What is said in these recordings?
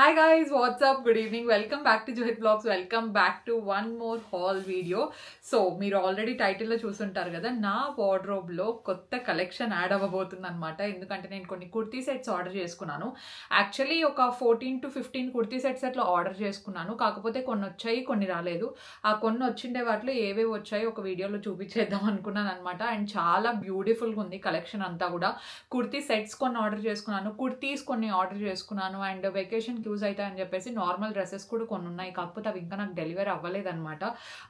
Hi guys, what's up? Good evening. Welcome back to Johit Vlogs. Welcome back to one more haul video. So మీరు already టైటిల్లో చూసుంటారు కదా, నా వార్డ్రోబ్లో కొత్త collection add అవ్వబోతుంది అనమాట. ఎందుకంటే నేను కొన్ని కుర్తీ సెట్స్ ఆర్డర్ చేసుకున్నాను. యాక్చువల్లీ ఒక 14 to 15 కుర్తీ సెట్స్ అట్లా ఆర్డర్ చేసుకున్నాను. కాకపోతే కొన్ని వచ్చాయి, కొన్ని రాలేదు. ఆ కొన్ని వచ్చిండే వాటిలో ఏవేవి వచ్చాయి ఒక వీడియోలో చూపించేద్దాం అనుకున్నాను అనమాట. అండ్ చాలా బ్యూటిఫుల్గా ఉంది కలెక్షన్ అంతా కూడా. కుర్తీ సెట్స్ కొన్ని ఆర్డర్ చేసుకున్నాను, కుర్తీస్ కొన్ని ఆర్డర్ చేసుకున్నాను. అండ్ వెకేషన్ యూజ్ అవుతాయని చెప్పేసి నార్మల్ డ్రెస్సెస్ కూడా కొన్ని ఉన్నాయి. కాకపోతే అవి ఇంకా నాకు డెలివరీ అవ్వలేదన్నమాట.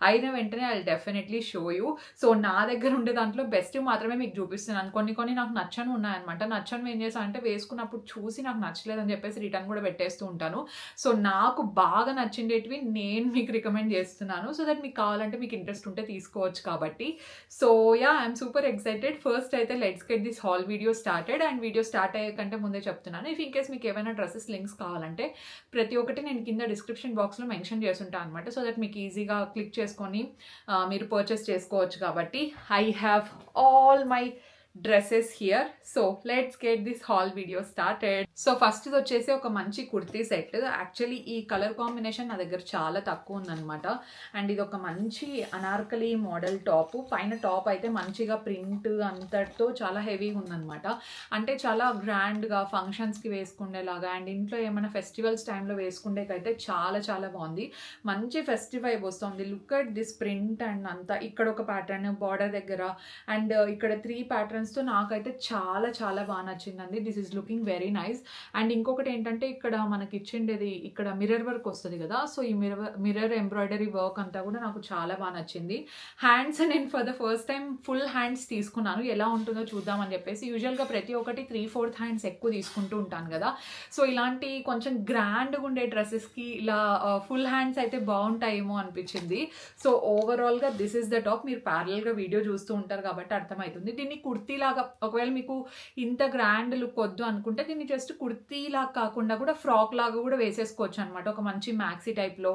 అయిన వెంటనే I definitely show you. So నా దగ్గర ఉండే దాంట్లో బెస్ట్ మాత్రమే మీకు చూపిస్తున్నాను. కొన్ని నాకు నచ్చని ఉన్నాయన్నమాట. నచ్చని ఏం చేశాను అంటే, వేసుకున్నప్పుడు చూసి నాకు నచ్చలేదని చెప్పేసి రిటర్న్ కూడా పెట్టేస్తూ ఉంటాను. సో నాకు బాగా నచ్చిండేటివి నేను మీకు రికమెండ్ చేస్తున్నాను. సో దట్ మీకు కావాలంటే మీకు ఇంట్రెస్ట్ ఉంటే తీసుకోవచ్చు కాబట్టి. So yeah, I'm super excited. First అయితే let's get this haul video started. And video start అయ్యే కంటే ముందే చెప్తున్నాను, ఇఫ్ ఇన్ కేస్ మీకు ఏమైనా డ్రెస్సెస్ లింక్స్ కావాలంటే ప్రతి ఒక్కటి నేను కింద డిస్క్రిప్షన్ బాక్స్లో మెన్షన్ చేస్తుంటాను అనమాట. సో దట్ మీకు ఈజీగా క్లిక్ చేసుకొని మీరు పర్చేస్ చేసుకోవచ్చు కాబట్టి. I have all my dresses here. So let's get this haul video started. So first ఇది వచ్చేసి ఒక మంచి కుర్తీ సెట్. యాక్చువల్లీ ఈ కలర్ కాంబినేషన్ నా దగ్గర చాలా తక్కువ ఉందన్నమాట. అండ్ ఇది ఒక మంచి అనార్కలి మోడల్ టాప్. పైన టాప్ అయితే మంచిగా ప్రింట్ అంతటితో చాలా హెవీగా ఉందన్నమాట. అంటే చాలా గ్రాండ్గా ఫంక్షన్స్కి వేసుకునేలాగా అండ్ ఇంట్లో ఏమైనా ఫెస్టివల్స్ టైంలో వేసుకునేకైతే చాలా చాలా బాగుంది. మంచి ఫెస్టివ్ వైబ్ వస్తుంది. Look at this print and అంతా. ఇక్కడ ఒక ప్యాటర్న్ బార్డర్ దగ్గర అండ్ ఇక్కడ 3 ప్యాటర్న్స్తో నాకైతే చాలా చాలా బాగా నచ్చిందండి. This is looking very nice. And ఇంకొకటి ఏంటంటే, ఇక్కడ మనకి ఇచ్చిండేది ఇక్కడ మిర్రర్ వర్క్ వస్తుంది కదా. సో ఈ మిర్రర్ ఎంబ్రాయిడరీ వర్క్ అంతా కూడా నాకు చాలా బాగా నచ్చింది. హ్యాండ్స్ నేను for the first time full hands తీసుకున్నాను, ఎలా ఉంటుందో చూద్దామని చెప్పేసి. యూజువల్గా ప్రతి ఒక్కటి 3/4 హ్యాండ్స్ ఎక్కువ తీసుకుంటూ ఉంటాను కదా. సో ఇలాంటి కొంచెం గ్రాండ్గా ఉండే డ్రెస్సెస్కి ఇలా ఫుల్ హ్యాండ్స్ అయితే బాగుంటాయేమో అనిపించింది. సో ఓవరాల్గా దిస్ ఇస్ ద టాప్. మీరు ప్యారల్గా వీడియో చూస్తూ ఉంటారు కాబట్టి అర్థమవుతుంది. దీన్ని కుర్తీలాగా, ఒకవేళ మీకు ఇంత గ్రాండ్ లుక్ వద్దు అనుకుంటే దీన్ని జస్ట్ కుర్తీలాగా కాకుండా కూడా ఫ్రాక్ లాగా కూడా వేసేసుకోవచ్చు అనమాట. ఒక మంచి మ్యాక్సీ టైప్లో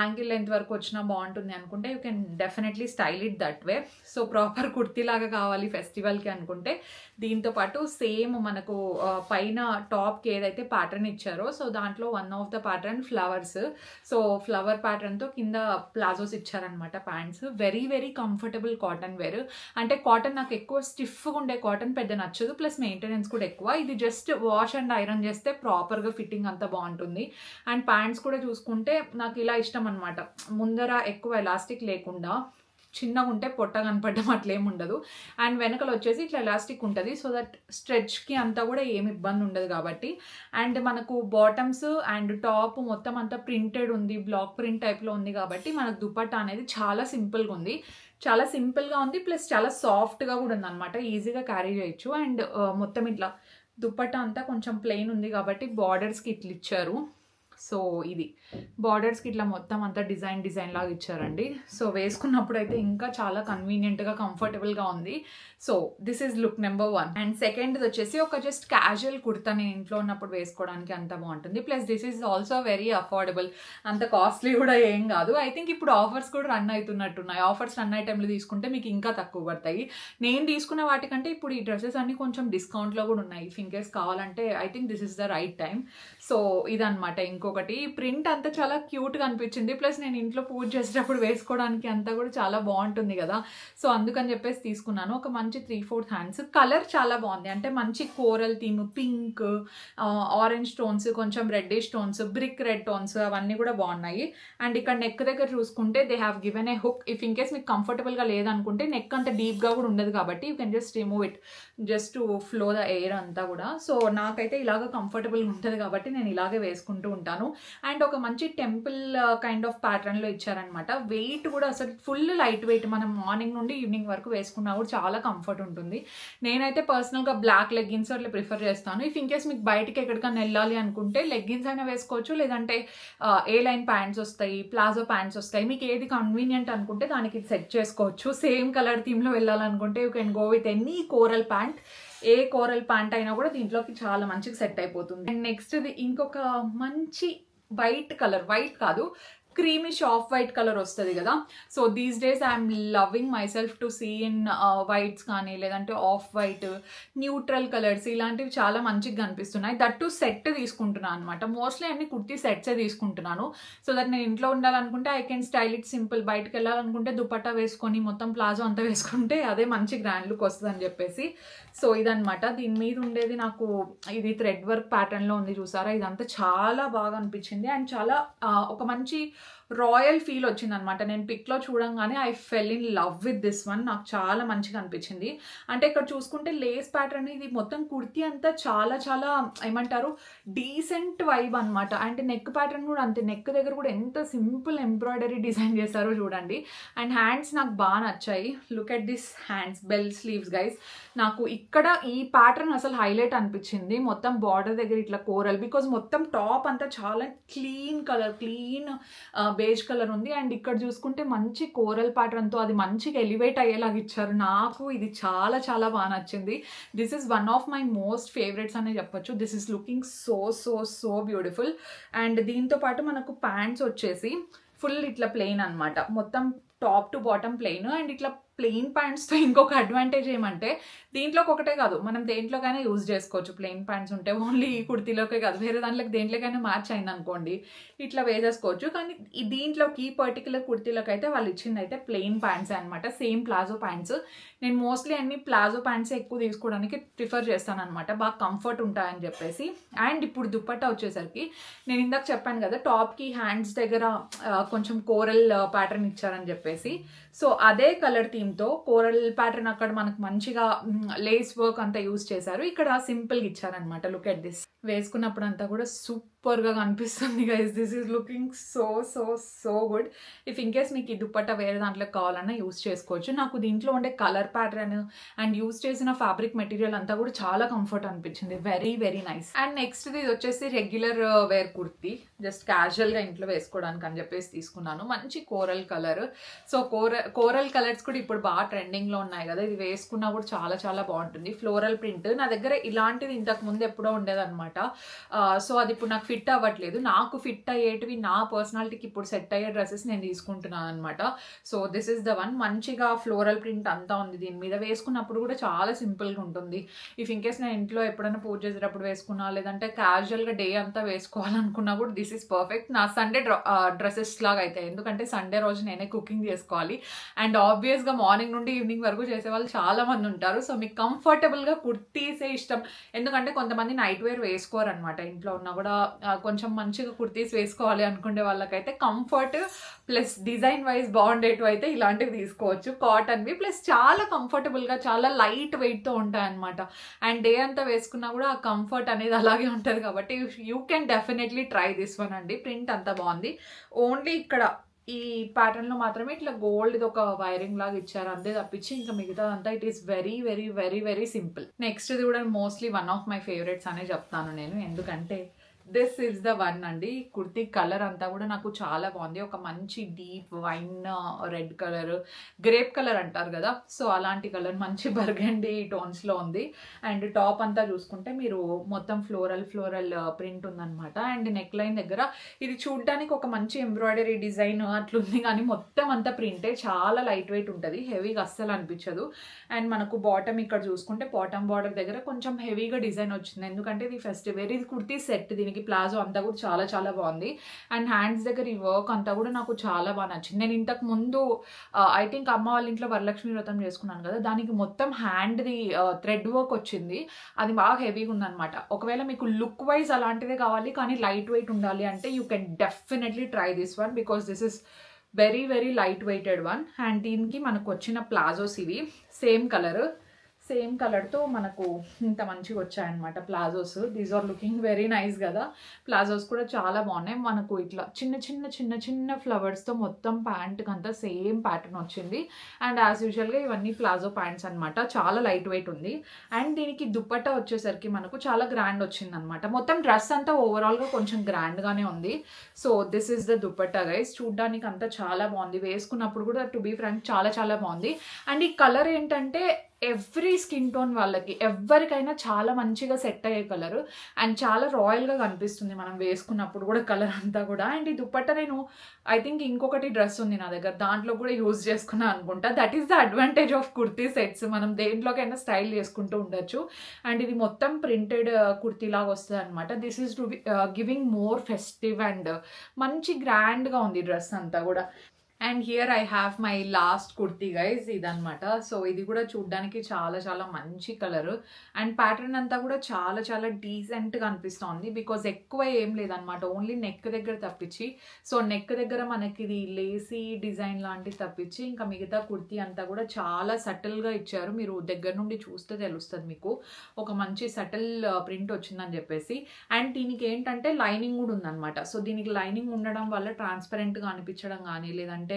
యాంకిల్ లెంత్ వరకు వచ్చినా బాగుంటుంది అనుకుంటే you can definitely style it that way. So proper కుర్తీలాగా కావాలి ఫెస్టివల్కి అనుకుంటే దీంతోపాటు సేమ్ మనకు పైన టాప్కి ఏదైతే ప్యాటర్న్ ఇచ్చారో, సో దాంట్లో one of the pattern flowers. So flower ప్యాటర్న్తో కింద ప్లాజోస్ ఇచ్చారనమాట pants. Very very comfortable cotton wear. అంటే కాటన్ నాకు ఎక్కువ స్టిఫ్గా ఉండే కాటన్ పెద్ద నచ్చదు, ప్లస్ మెయింటెనెన్స్ కూడా ఎక్కువ. ఇది జస్ట్ వాష్ అండ్ ఐరన్ చేస్తే ప్రాపర్గా ఫిట్టింగ్ అంతా బాగుంటుంది. అండ్ ప్యాంట్స్ కూడా చూసుకుంటే నాకు ఇలా ఇష్టం అనమాట, ముందర ఎక్కువ ఎలాస్టిక్ లేకుండా చిన్నగా ఉంటే పొట్ట కనపడడం అట్లేం ఉండదు. అండ్ వెనకలు వచ్చేసి ఇట్లా ఎలాస్టిక్ ఉంటుంది, సో దట్ స్ట్రెచ్కి అంతా కూడా ఏమి ఇబ్బంది ఉండదు కాబట్టి. అండ్ మనకు బాటమ్స్ అండ్ టాప్ మొత్తం అంతా ప్రింటెడ్ ఉంది, బ్లాక్ ప్రింట్ టైప్లో ఉంది కాబట్టి మనకు దుపట్టా అనేది చాలా సింపుల్గా ఉంది. చాలా సింపుల్గా ఉంది, ప్లస్ చాలా సాఫ్ట్గా కూడా ఉంది అనమాట. ఈజీగా క్యారీ చేయొచ్చు. అండ్ మొత్తం ఇట్లా దుపట్టా అంతా కొంచెం ప్లెయిన్ ఉంది కాబట్టి బార్డర్స్కి ఇట్లా ఇచ్చారు. సో ఇది బార్డర్స్కి ఇట్లా మొత్తం అంతా డిజైన్ లాగా ఇచ్చారండి. సో వేసుకున్నప్పుడు అయితే ఇంకా చాలా కన్వీనియంట్గా కంఫర్టబుల్గా ఉంది. So this is look number 1. And second వచ్చేసి ఒక జస్ట్ క్యాజువల్ కుర్తా, నేను ఇంట్లో ఉన్నప్పుడు వేసుకోవడానికి అంత బాగుంటుంది. Plus this is also very affordable, అంత కాస్ట్లీ కూడా ఏం కాదు. ఐ థింక్ ఇప్పుడు ఆఫర్స్ కూడా రన్ అవుతున్నట్టున్నాయి. ఆఫర్స్ రన్ అయ్యే టైంలో తీసుకుంటే మీకు ఇంకా తక్కువ పడతాయి. నేను తీసుకున్న వాటికంటే ఇప్పుడు ఈ డ్రెస్సెస్ అన్ని కొంచెం డిస్కౌంట్లో కూడా ఉన్నాయి. ఇఫ్ ఇన్ కేస్ కావాలంటే I think this is the right time. So ఇదనమాట. ఇంకొకటి ప్రింట్ అంతా చాలా క్యూట్గా అనిపించింది. ప్లస్ నేను ఇంట్లో పూజ చేసేటప్పుడు వేసుకోవడానికి అంతా కూడా చాలా బాగుంటుంది కదా. సో అందుకని చెప్పేసి తీసుకున్నాను. ఒక మంచి 3/4 హ్యాండ్స్. కలర్ చాలా బాగుంది, అంటే మంచి coral theme, pink, orange tones, కొంచెం reddish tones, brick red tones అవన్నీ కూడా బాగున్నాయి. అండ్ ఇక్కడ నెక్ దగ్గర చూసుకుంటే they have given a hook. If in case మీకు కంఫర్టబుల్గా లేదనుకుంటే నెక్ అంత డీప్గా కూడా ఉండదు కాబట్టి you can just remove it just to flow the air అంతా కూడా. సో నాకైతే ఇలాగ కంఫర్టబుల్గా ఉంటుంది కాబట్టి నేను ఇలాగే వేసుకుంటూ ఉంటాను. అండ్ ఒక మంచి టెంపుల్ కైండ్ ఆఫ్ ప్యాటర్న్లో ఇచ్చారనమాట. వెయిట్ కూడా అసలు ఫుల్ లైట్ వెయిట్, మనం మార్నింగ్ నుండి ఈవినింగ్ వరకు వేసుకున్నా కూడా చాలా కంఫర్ట్ ఉంటుంది. నేనైతే పర్సనల్గా బ్లాక్ లెగ్గిన్స్ అట్లా ప్రిఫర్ చేస్తాను. ఇఫ్ ఇన్ కేస్ మీకు బయటకి ఎక్కడికైనా వెళ్ళాలి అనుకుంటే లెగ్గిన్స్ అయినా వేసుకోవచ్చు, లేదంటే ఏ లైన్ ప్యాంట్స్ వస్తాయి, ప్లాజో ప్యాంట్స్ వస్తాయి, మీకు ఏది కన్వీనియంట్ అనుకుంటే దానికి సెట్ చేసుకోవచ్చు. సేమ్ కలర్ థీమ్లో వెళ్ళాలనుకుంటే you can go with any coral pant. A coral pant అయినా కూడా దీంట్లోకి చాలా మంచిగా సెట్ అయిపోతుంది. అండ్ నెక్స్ట్ ఇది ఇంకొక మంచి వైట్ కలర్, వైట్ కాదు క్రీమిష్ ఆఫ్ వైట్ కలర్ వస్తుంది కదా. So these days I'm loving myself to see in whites కానీ లేదంటే ఆఫ్ వైట్, న్యూట్రల్ కలర్స్ ఇలాంటివి చాలా మంచిగా కనిపిస్తున్నాయి. దట్ టు సెట్ తీసుకుంటున్నాను అనమాట. మోస్ట్లీ అన్ని కుర్తీ సెట్సే తీసుకుంటున్నాను. సో దట్ నేను ఇంట్లో ఉండాలనుకుంటే I can style it simple, బయటకు వెళ్ళాలనుకుంటే దుపట్టా వేసుకొని మొత్తం ప్లాజో అంతా వేసుకుంటే అదే మంచి గ్రాండ్ లుక్ వస్తుంది అని చెప్పేసి. సో ఇదనమాట. దీని మీద ఉండేది నాకు ఇది థ్రెడ్ వర్క్ ప్యాటర్న్లో ఉంది చూసారా, ఇదంతా చాలా బాగా అనిపించింది. అండ్ చాలా ఒక మంచి రాయల్ ఫీల్ వచ్చింది అనమాట. నేను పిక్లో చూడంగానే I fell in love with this one. నాకు చాలా మంచిగా అనిపించింది. అంటే ఇక్కడ చూసుకుంటే లేస్ ప్యాటర్న్ ఇది మొత్తం కుర్తీ అంతా చాలా చాలా ఏమంటారు డీసెంట్ వైబ్ అనమాట. అండ్ నెక్ ప్యాటర్న్ కూడా అంతే, నెక్ దగ్గర కూడా ఎంత సింపుల్ ఎంబ్రాయిడరీ డిజైన్ చేశారో చూడండి. అండ్ హ్యాండ్స్ నాకు బాగా నచ్చాయి. Look at this hands, bell sleeves guys. నాకు ఇక్కడ ఈ ప్యాటర్న్ అసలు హైలైట్ అనిపించింది. మొత్తం బార్డర్ దగ్గర ఇట్లా కోరల్, బికాజ్ మొత్తం టాప్ అంతా చాలా clean colour, clean beige colour ఉంది. అండ్ ఇక్కడ చూసుకుంటే మంచి కోరల్ ప్యాటర్న్తో అది మంచిగా ఎలివేట్ అయ్యేలాగా ఇచ్చారు. నాకు ఇది చాలా చాలా బాగా నచ్చింది. This is one of my most favourites అనే చెప్పొచ్చు. This is looking so so so beautiful. And దీంతో పాటు మనకు ప్యాంట్స్ వచ్చేసి ఫుల్ ఇట్లా ప్లెయిన్ అనమాట, మొత్తం top to bottom plain. And ఇట్లా ప్లెయిన్ ప్యాంట్స్తో ఇంకొక అడ్వాంటేజ్ ఏమంటే దీంట్లోకి ఒకటే కాదు, మనం దేంట్లోకైనా యూజ్ చేసుకోవచ్చు. ప్లెయిన్ ప్యాంట్స్ ఉంటే ఓన్లీ ఈ కుర్తీలోకే కాదు, వేరే దాంట్లోకి దేంట్లోకైనా మ్యాచ్ అయింది అనుకోండి ఇట్లా వేసేసుకోవచ్చు. కానీ ఈ దీంట్లోకి ఈ పర్టికులర్ కుర్తీలోకి అయితే వాళ్ళు ఇచ్చింది అయితే ప్లెయిన్ ప్యాంట్స్ అనమాట, సేమ్ ప్లాజో ప్యాంట్స్. నేను మోస్ట్లీ అన్ని ప్లాజో ప్యాంట్స్ ఎక్కువ తీసుకోవడానికి ప్రిఫర్ చేస్తాను అనమాట, బాగా కంఫర్ట్ ఉంటాయని చెప్పేసి. అండ్ ఇప్పుడు దుపట్టా వచ్చేసరికి నేను ఇందాక చెప్పాను కదా టాప్కి హ్యాండ్స్ దగ్గర కొంచెం కోరల్ ప్యాటర్న్ ఇచ్చారని చెప్పేసి. సో అదే కలర్ థీమ్తో కోరల్ ప్యాటర్న్ అక్కడ మనకు మంచిగా లేస్ వర్క్ అంతా యూజ్ చేశారు, ఇక్కడ సింపుల్గా ఇచ్చారనమాట. Look at this. వేసుకున్నప్పుడు అంతా కూడా సూపర్గా కనిపిస్తుంది guys. This is looking so so so good. If in case మీకు ఈ దుపట్టా వేరే దాంట్లో కావాలన్నా యూజ్ చేసుకోవచ్చు. నాకు దీంట్లో ఉండే కలర్ ప్యాటర్న్ అండ్ యూజ్ చేసిన ఫ్యాబ్రిక్ మెటీరియల్ అంతా కూడా చాలా కంఫర్ట్ అనిపించింది. Very very nice. And next ఇది వచ్చేసి రెగ్యులర్ వేర్ కుర్తీ, జస్ట్ క్యాజువల్గా ఇంట్లో వేసుకోవడానికి అని చెప్పేసి తీసుకున్నాను. మంచి coral colour. So coral colours కూడా ఇప్పుడు బాగా ట్రెండింగ్లో ఉన్నాయి కదా, ఇది వేసుకున్నా కూడా చాలా చాలా బాగుంటుంది. ఫ్లోరల్ ప్రింట్ నా దగ్గర ఇలాంటిది ఇంతకు ముందు ఎప్పుడో ఉండేదన్నమాట. సో అది ఇప్పుడు నాకు ఫిట్ అవ్వట్లేదు. నాకు ఫిట్ అయ్యేటివి నా పర్సనాలిటీకి ఇప్పుడు సెట్ అయ్యే డ్రెస్సెస్ నేను తీసుకుంటున్నాను అనమాట. So this is the one. మంచిగా ఫ్లోరల్ ప్రింట్ అంతా ఉంది దీని మీద. వేసుకున్నప్పుడు కూడా చాలా సింపుల్గా ఉంటుంది. ఇఫ్ ఇన్ కేస్ నేను ఇంట్లో ఎప్పుడైనా పూజ చేసేటప్పుడు వేసుకున్నా, లేదంటే క్యాజువల్గా డే అంతా వేసుకోవాలనుకున్నా కూడా దిస్ ఈస్ పర్ఫెక్ట్. నా సండే డ్రెస్సెస్ లాగా అయితే, ఎందుకంటే సండే రోజు నేనే కుకింగ్ చేసుకోవాలి. అండ్ ఆబ్వియస్గా మార్నింగ్ నుండి ఈవినింగ్ వరకు చేసే వాళ్ళు చాలా మంది ఉంటారు. సో మీకు కంఫర్టబుల్గా కుర్తీసే ఇష్టం, ఎందుకంటే కొంతమంది నైట్ వేర్ వేసుకోరు అనమాట. ఇంట్లో ఉన్నా కూడా కొంచెం మంచిగా కుర్తీస్ వేసుకోవాలి అనుకునే వాళ్ళకైతే కంఫర్ట్ ప్లస్ డిజైన్ వైజ్ బాగుండేటివి అయితే ఇలాంటివి తీసుకోవచ్చు. కాటన్వి ప్లస్ చాలా కంఫర్టబుల్గా చాలా లైట్ వెయిట్తో ఉంటాయి అనమాట. అండ్ డే అంతా వేసుకున్నా కూడా ఆ కంఫర్ట్ అనేది అలాగే ఉంటుంది. కాబట్టి you can definitely try this one అండి. ప్రింట్ అంతా బాగుంది. ఓన్లీ ఇక్కడ ఈ ప్యాటర్న్లో మాత్రమే ఇట్లా గోల్డ్ ఒక వైరింగ్ లాగా ఇచ్చారు, అంతే తప్పించి ఇంకా మిగతా అంతా it is very very very very simple. Next ఇది కూడా mostly one of my favourites అనే చెప్తాను నేను, ఎందుకంటే దిస్ ఈజ్ ద వన్ అండి. కుర్తీ కలర్ అంతా కూడా నాకు చాలా బాగుంది. ఒక మంచి deep wine red colour, grape colour అంటారు కదా, సో అలాంటి కలర్ మంచి బర్గండీ టోన్స్లో ఉంది. అండ్ టాప్ అంతా చూసుకుంటే మీరు మొత్తం ఫ్లోరల్ ప్రింట్ ఉందన్నమాట. అండ్ నెక్ లైన్ దగ్గర ఇది చూడడానికి ఒక మంచి ఎంబ్రాయిడరీ డిజైన్ అట్లుంది, కానీ మొత్తం అంతా ప్రింటే. చాలా లైట్ వెయిట్ ఉంటుంది, హెవీగా అస్సలు అనిపించదు. అండ్ మనకు బాటమ్ ఇక్కడ చూసుకుంటే బాటమ్ బార్డర్ దగ్గర కొంచెం హెవీగా డిజైన్ వచ్చింది, ఎందుకంటే ఇది ఫెస్టివ్ వేర్. ఇది కుర్తీ సెట్, దీనికి ప్లాజో అంతా కూడా చాలా చాలా బాగుంది. అండ్ హ్యాండ్స్ దగ్గర ఈ వర్క్ అంతా కూడా నాకు చాలా బాగా నచ్చింది. నేను ఇంతకు ముందు ఐ థింక్ అమ్మ వాళ్ళ ఇంట్లో వరలక్ష్మి వ్రతం చేసుకున్నాను కదా, దానికి మొత్తం హ్యాండ్ది థ్రెడ్ వర్క్ వచ్చింది, అది బాగా హెవీగా ఉందన్నమాట. ఒకవేళ మీకు లుక్ వైజ్ అలాంటిదే కావాలి కానీ లైట్ వెయిట్ ఉండాలి అంటే you can definitely try this one, because this is very very light weighted one. And దీనికి మనకు వచ్చిన ప్లాజోస్ ఇవి సేమ్ కలర్తో మనకు ఇంత మంచిగా వచ్చాయన్నమాట palazzos. These are looking very nice కదా. ప్లాజోస్ కూడా చాలా బాగున్నాయి. మనకు ఇట్లా చిన్న ఫ్లవర్స్తో మొత్తం ప్యాంట్కి అంతా సేమ్ ప్యాటర్న్ వచ్చింది. అండ్ యాజ్ యూజువల్గా ఇవన్నీ ప్లాజో ప్యాంట్స్ అనమాట, చాలా లైట్ వెయిట్ ఉంది. అండ్ దీనికి దుపట్టా వచ్చేసరికి మనకు చాలా గ్రాండ్ వచ్చింది అనమాట. మొత్తం డ్రెస్ అంతా ఓవరాల్గా కొంచెం గ్రాండ్గానే ఉంది. So this is the dupatta guys. చూడ్డానికి అంతా చాలా బాగుంది, వేసుకున్నప్పుడు కూడా టు బీ ఫ్రాంక్ చాలా చాలా బాగుంది. అండ్ ఈ కలర్ ఏంటంటే ఎవ్రీ స్కిన్ టోన్ వాళ్ళకి ఎవరికైనా చాలా మంచిగా సెట్ అయ్యే కలర్ అండ్ చాలా రాయల్గా కనిపిస్తుంది మనం వేసుకున్నప్పుడు కూడా కలర్ అంతా కూడా. అండ్ ఈ దుపట్టా నేను ఐ థింక్ ఇంకొకటి డ్రెస్ ఉంది నా దగ్గర, దాంట్లో కూడా యూజ్ చేసుకున్నాను అనుకుంటా. That is the advantage of kurti sets, మనం దేంట్లోకైనా స్టైల్ చేసుకుంటూ ఉండొచ్చు. అండ్ ఇది మొత్తం ప్రింటెడ్ కుర్తీ లాగా వస్తుంది అనమాట. This is to giving more festive and మంచి గ్రాండ్గా ఉంది డ్రెస్ అంతా కూడా. And here I have my last kurti guys, ఇదనమాట. సో ఇది కూడా చూడ్డానికి చాలా చాలా మంచి కలర్ అండ్ ప్యాటర్న్ అంతా కూడా చాలా చాలా డీసెంట్గా అనిపిస్తుంది. బికాజ్ ఎక్కువ ఏం లేదనమాట, ఓన్లీ నెక్ దగ్గర తప్పించి. సో నెక్ దగ్గర మనకి ఇది లేసీ డిజైన్ లాంటిది తప్పించి ఇంకా మిగతా కుర్తీ అంతా కూడా చాలా సటిల్గా ఇచ్చారు. మీరు దగ్గర నుండి చూస్తే తెలుస్తుంది మీకు ఒక మంచి సటిల్ ప్రింట్ వచ్చిందని చెప్పేసి. అండ్ దీనికి ఏంటంటే లైనింగ్ కూడా ఉందన్నమాట. సో దీనికి లైనింగ్ ఉండడం వల్ల ట్రాన్స్పరెంట్గా అనిపించడం కానీ లేదంటే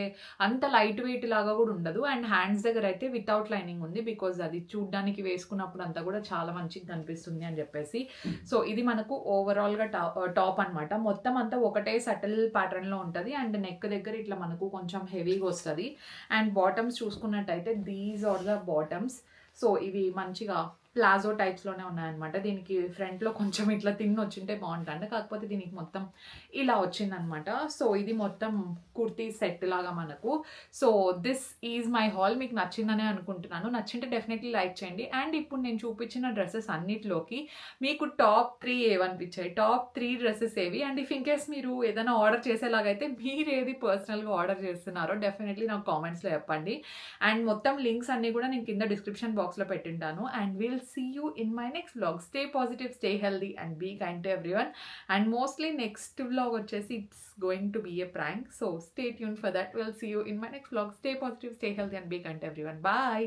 అంత లైట్ వెయిట్ లాగా కూడా ఉండదు. అండ్ హ్యాండ్స్ దగ్గర అయితే వితౌట్ లైనింగ్ ఉంది, బికాజ్ అది చూడ్డానికి వేసుకున్నప్పుడు అంతా కూడా చాలా మంచిగా కనిపిస్తుంది అని చెప్పేసి. సో ఇది మనకు ఓవరాల్గా టాప్ అనమాట. మొత్తం అంతా ఒకటే సటిల్ ప్యాటర్న్లో ఉంటుంది అండ్ నెక్ దగ్గర ఇట్లా మనకు కొంచెం హెవీగా వస్తుంది. అండ్ బాటమ్స్ చూసుకున్నట్టయితే these are the bottoms. So ఇవి మంచిగా ప్లాజో టైప్స్లోనే ఉన్నాయన్నమాట. దీనికి ఫ్రంట్లో కొంచెం ఇట్లా తిన్ వచ్చింటే బాగుంటుంది, కాకపోతే దీనికి మొత్తం ఇలా వచ్చిందనమాట. సో ఇది మొత్తం కుర్తీ సెట్ లాగా మనకు. So this is my hall. మీకు నచ్చిందనే అనుకుంటున్నాను. నచ్చింటే డెఫినెట్లీ లైక్ చేయండి. అండ్ ఇప్పుడు నేను చూపించిన డ్రెస్సెస్ అన్నిటిలోకి మీకు టాప్ 3 ఏవనిపించాయి, టాప్ 3 డ్రెస్సెస్ ఏవి? అండ్ ఇఫ్ ఇన్ కేస్ మీరు ఏదైనా ఆర్డర్ చేసేలాగైతే మీరు ఏది పర్సనల్గా ఆర్డర్ చేస్తున్నారో డెఫినెట్లీ నాకు కామెంట్స్లో చెప్పండి. అండ్ మొత్తం లింక్స్ అన్నీ కూడా నేను కింద డిస్క్రిప్షన్ బాక్స్లో పెట్టింటాను. And will see you in my next vlog. Stay positive, stay healthy and be kind to everyone. And mostly next vlog vachesi it's going to be a prank, so stay tuned for that. We'll see you in my next vlog. Stay positive, stay healthy and be kind to everyone. Bye.